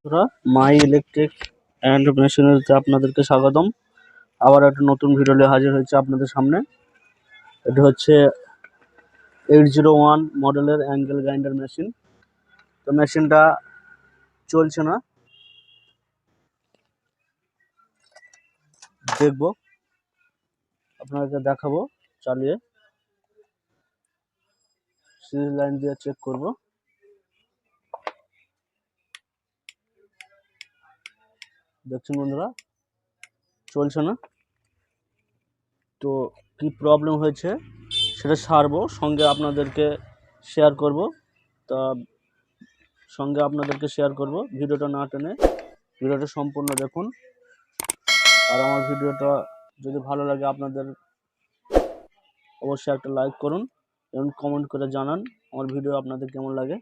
বন্ধুরা, মাই electric and মেশিনারিতে আপনাদেরকে স্বাগতম। আবার একটা নতুন ভিডিও নিয়ে হাজির হয়েছে আপনাদের সামনে। এটা হচ্ছে 801 মডেলের অ্যাঙ্গেল গ্রাইন্ডার মেশিন। তো মেশিনটা চলছে না, দেখবো, আপনাদেরকে দেখাবো চালিয়ে। সিরিজ লাইন দিয়ে চেক করব। দেখছেন বন্ধুরা, চলছে না। তো কি প্রবলেম হয়েছে সেটা সারবো, সঙ্গে আপনাদেরকে শেয়ার করব। তা ভিডিওটা না টেনে ভিডিওটা সম্পূর্ণ দেখুন। আর আমার ভিডিওটা যদি ভালো লাগে আপনাদের অবশ্যই একটা লাইক করুন এবং কমেন্ট করে জানান আমার ভিডিও আপনাদের কেমন লাগে।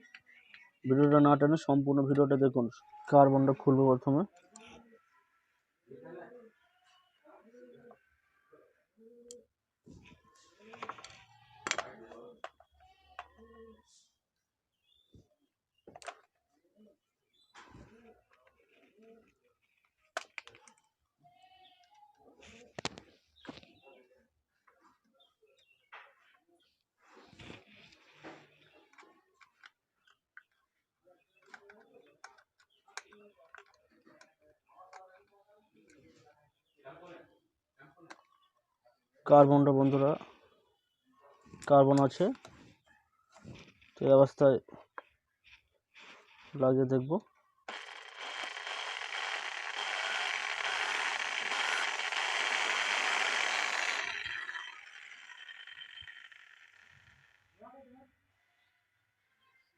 ভিডিওটা না টেনে সম্পূর্ণ ভিডিওটা দেখুন। কার্বনটা খুলবো প্রথমে। কার্বনটা বন্ধুরা কার্বন আছে, তো এই অবস্থায় লাগিয়ে দেখব।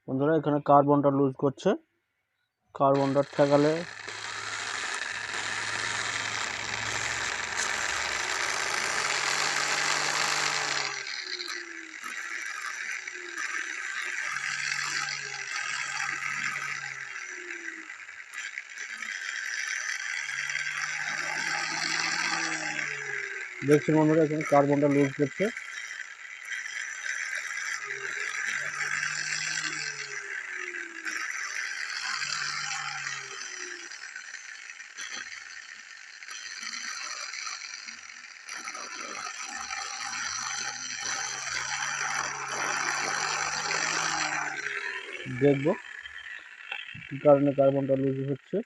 বন্ধুরা, এখানে কার্বনটা লুজ করছে। কার্বনটা ঠেকালে দেখছেন বন্ধুরা, এখানে কার্বনটা লুজ করছে। দেখবো কি কারণে কার্বনটা লুজ হচ্ছে।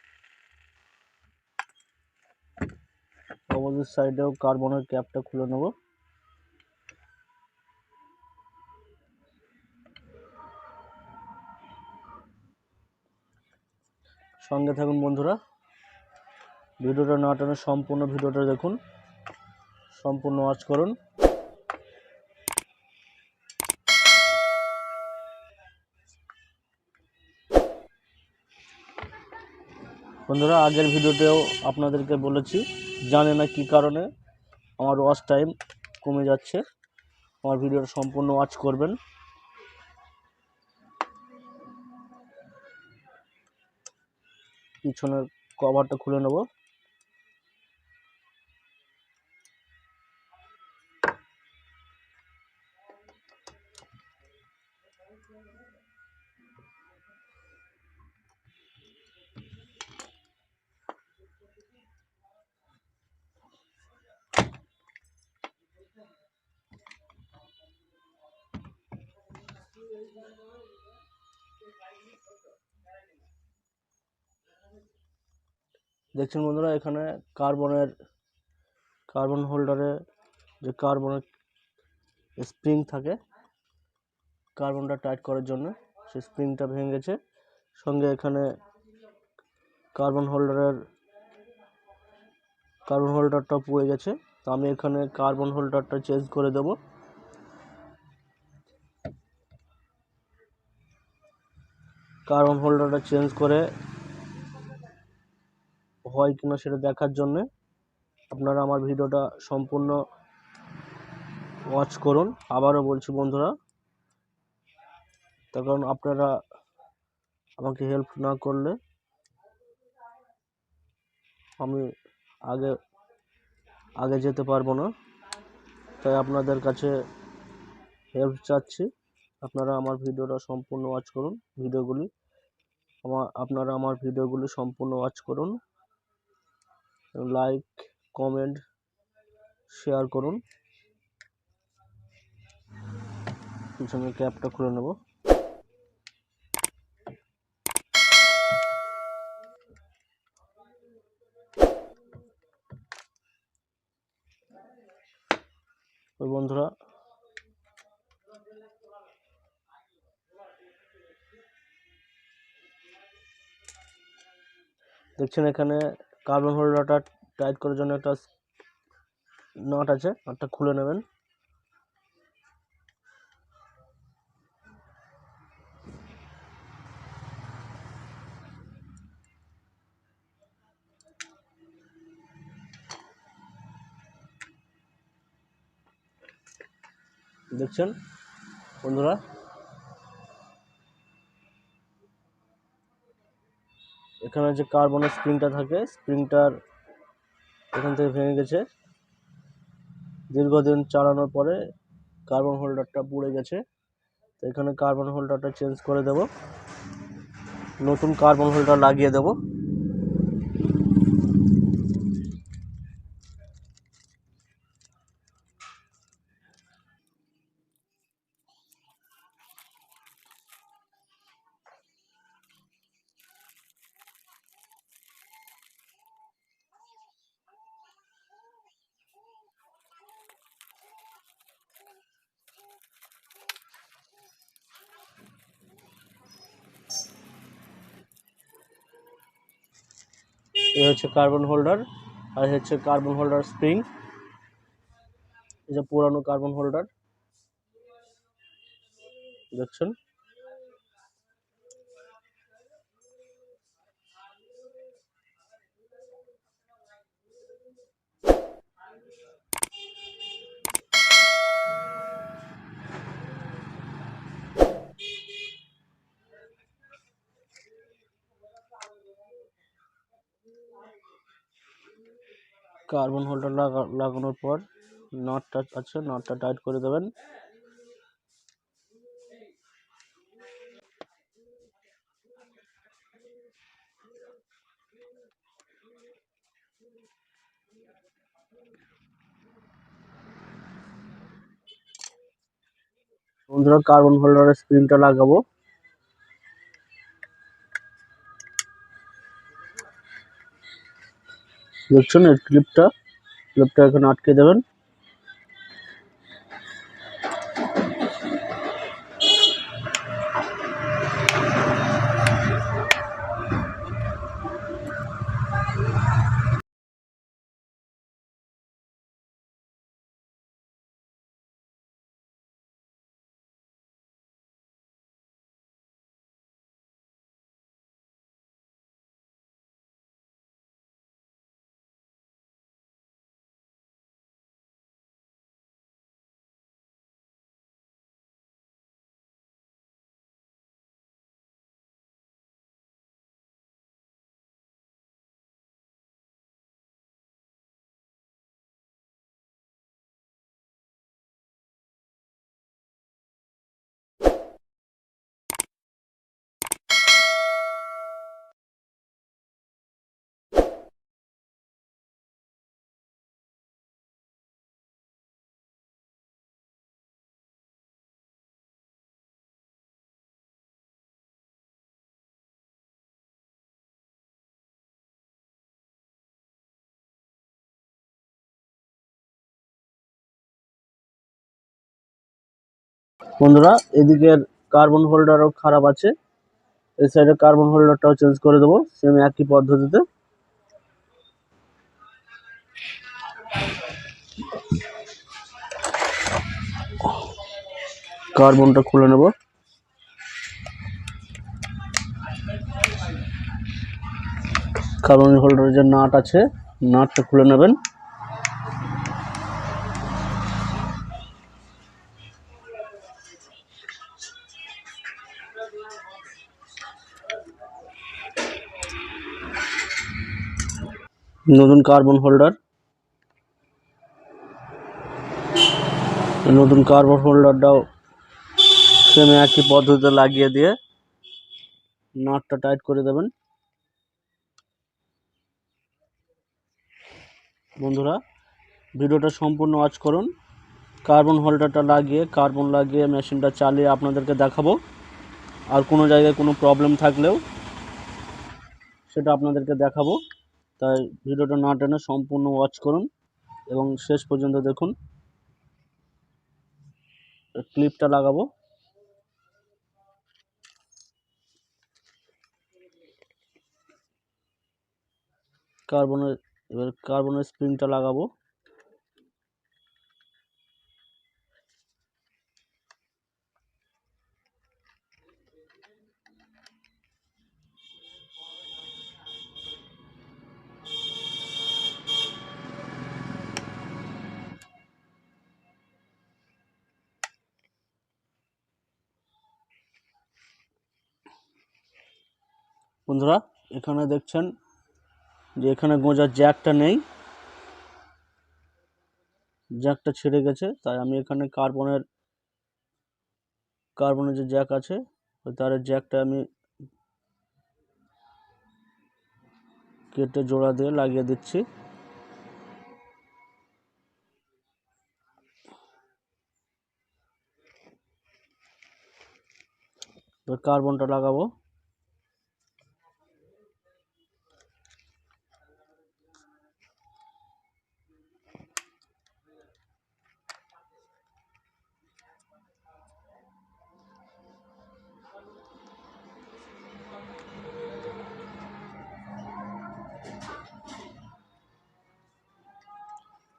অপোজিট সাইডেও কার্বনের ক্যাপটা খুলে নেব। সঙ্গে থাকুন বন্ধুরা, ভিডিওটা না টেনে সম্পূর্ণ ভিডিওটা দেখুন, সম্পূর্ণ ওয়াচ করুন। বন্ধুরা, আগের ভিডিওতেও আপনাদেরকে বলেছি, জানি না কী কারণে আমার ওয়াচ টাইম কমে যাচ্ছে। আমার ভিডিওটা সম্পূর্ণ ওয়াচ করবেন। পিছনের কভারটা খুলে নেব। দেখছেন বন্ধুরা, এখানে কার্বন হোল্ডারে যে কার্বনের স্প্রিং থাকে কার্বনটা টাইট করার জন্য, সেই স্প্রিংটা ভেঙে গেছে। সঙ্গে এখানে কার্বন হোল্ডারটা পুড়ে গেছে। তো আমি এখানে কার্বন হোল্ডারটা চেঞ্জ করে দেব। কার্বন হোল্ডারটা চেঞ্জ করে হয় কিনা সেটা দেখার জন্য আপনারা আমার ভিডিওটা সম্পূর্ণ ওয়াচ করুন। আবারও বলছি বন্ধুরা, তার কারণ আপনারা আমাকে হেল্প না করলে আমি আগে যেতে পারবো না। তাই আপনাদের কাছে হেল্প চাচ্ছি, আপনারা আমার ভিডিওটা সম্পূর্ণ ওয়াচ করুন, ভিডিওগুলি। আপনারা আমার ভিডিওগুলো সম্পূর্ণ ওয়াচ করুন, লাইক, কমেন্ট, শেয়ার করুন। পিছনে ক্যাপটা খুলে নেব। ওই বন্ধুরা, দেখছেন এখানে কার্বন হোল্ডারটা টাইট করার জন্য একটা নট আছে, নটটা খুলে নেবেন। দেখছেন বন্ধুরা, এখানে যে কার্বনের স্প্রিংটা থাকে, স্প্রিংটার এখান থেকে ভেঙে গেছে। দীর্ঘদিন চালানোর পরে কার্বন হোল্ডারটা পুড়ে গেছে, তো এখানে কার্বন হোল্ডারটা চেঞ্জ করে দেব, নতুন কার্বন হোল্ডার লাগিয়ে দেব। এই হচ্ছে কার্বন হোল্ডার, আর হচ্ছে কার্বন হোল্ডার স্প্রিং। এই যে পুরানো কার্বন হোল্ডার, দেখছেন। কার্বন হোল্ডার লাগানোর পর নটটা আছে, নটটা টাইট করে দেবেন। বন্ধুরা, কার্বন হোল্ডারের স্প্রিংটা লাগাবো। দেখছেন এর ক্লিপটা এখানে আটকে দেবেন। বন্ধুরা, এদিকের কার্বন হোল্ডারও খারাপ আছে, এই সাইডে কার্বন হোল্ডারটাও চেঞ্জ করে দেবো সেম একই পদ্ধতিতে। কার্বনটা খুলে নেব। কার্বন হোল্ডারের যে নাট আছে, নাটটা খুলে নেবেন। নতুন কার্বন হোল্ডার, নতুন কার্বন হোল্ডারটাও সেম একই পদ্ধতিতে লাগিয়ে দিয়ে নাটটা টাইট করে দেবেন। বন্ধুরা, ভিডিওটা সম্পূর্ণ ওয়াচ করুন। কার্বন হোল্ডারটা লাগিয়ে মেশিনটা চালিয়ে আপনাদেরকে দেখাবো। আর কোনো জায়গায় কোনো প্রবলেম থাকলেও সেটা আপনাদেরকে দেখাবো। তাই ভিডিওটা না টেনে সম্পূর্ণ ওয়াচ করুন এবং শেষ পর্যন্ত দেখুন। ক্লিপটা লাগাবো। এবার কার্বনের স্প্রিংটা লাগাবো। বন্ধুরা, এখানে দেখছেন যে এখানে গোঁজার জ্যাকটা নেই, জ্যাকটা ছিঁড়ে গেছে। তাই আমি এখানে কার্বনের যে জ্যাক আছে ওই তারের জ্যাকটা আমি কেটে জোড়া দিয়ে লাগিয়ে দিচ্ছি। এবার কার্বনটা লাগাবো।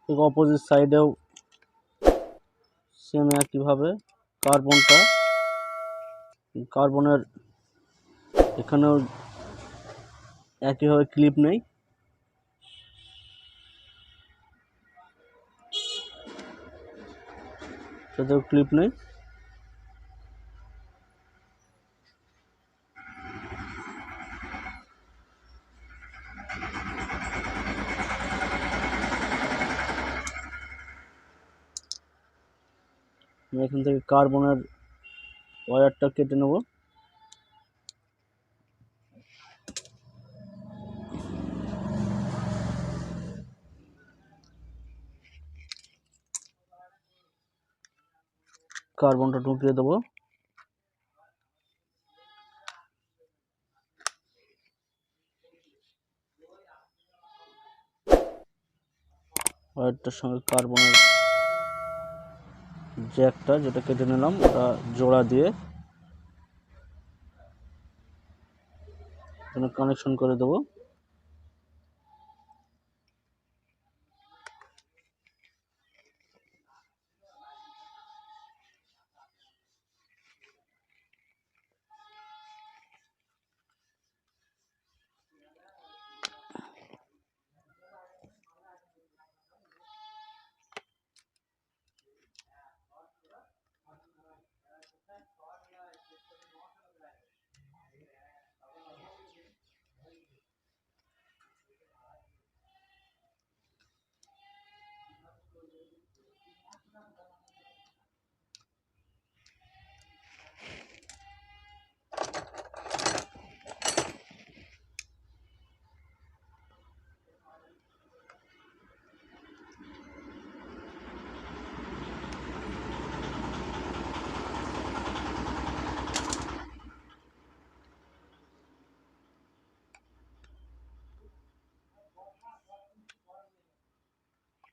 ঠিক অপোজিট সাইডেও সেম একইভাবে কার্বনের এখানেও একইভাবে ক্লিপ নেই, সেটাও ক্লিপ নেই। আমি এখান থেকে কার্বনের ওয়্যারটা কেটে নেব। কার্বনটা ঢুকিয়ে দেবো। ওয়্যারটার সঙ্গে কার্বনের জ্যাকটা যেটা কেটে নিলাম ওটা জোড়া দিয়ে কানেকশন করে দেবো।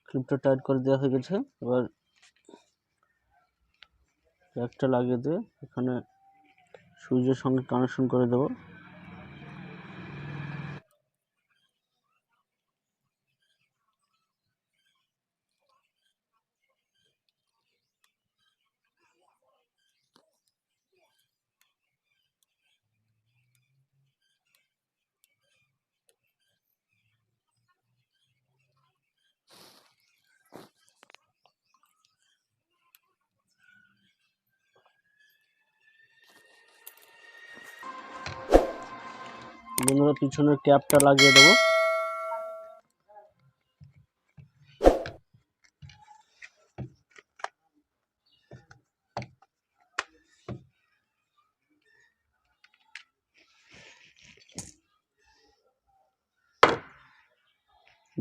ক্লিপটা টাইট করে দেওয়া হয়ে গেছে। এবার একটা লাগিয়ে দিয়ে এখানে সুইচের সঙ্গে কানেকশন করে দেবো। বন্ধুরা, পিছনের ক্যাপটা লাগিয়ে দেবো।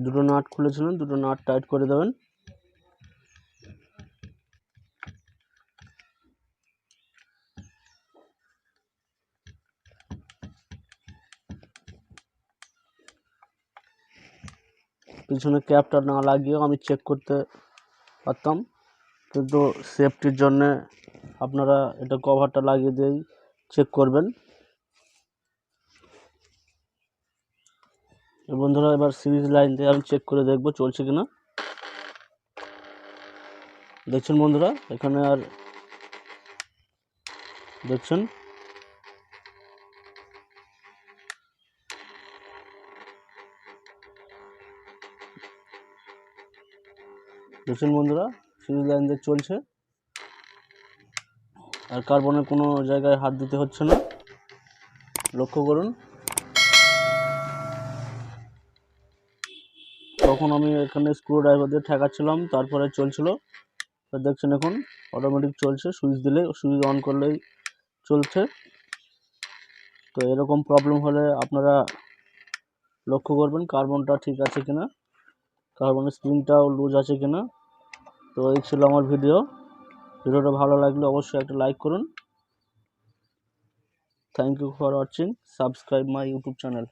দুটো নাট খুলেছিলেন, দুটো নাট টাইট করে দেবেন। পিছনে ক্যাপটা না লাগিয়েও আমি চেক করতে পারতাম, কিন্তু সেফটির জন্যে আপনারা এটা কভারটা লাগিয়ে দিয়েই চেক করবেন। বন্ধুরা, এবার সিরিজ লাইন দিয়ে আমি চেক করে দেখব চলছে কিনা। দেখছেন বন্ধুরা, এখানে আর দেখছেন বন্ধুরা, সিরিজ লাইন দিয়ে চলছে, আর কার্বনের কোনো জায়গায় হাত দিতে হচ্ছে না। লক্ষ্য করুন, তখন আমি এখানে স্ক্রু ড্রাইভার দিয়ে ঠেকাচ্ছিলাম, তারপরে চলছিল। দেখছেন এখন অটোমেটিক চলছে, সুইচ দিলে, সুইচ অন করলেই চলছে। তো এরকম প্রবলেম হলে আপনারা লক্ষ্য করবেন কার্বনটা ঠিক আছে কিনা, কার্বনের স্প্রিংটাও লুজ আছে কিনা। তো এই ছিল আমার ভিডিওটা ভালো লাগলে অবশ্যই একটা লাইক করুন। Thank you for watching, subscribe my YouTube channel.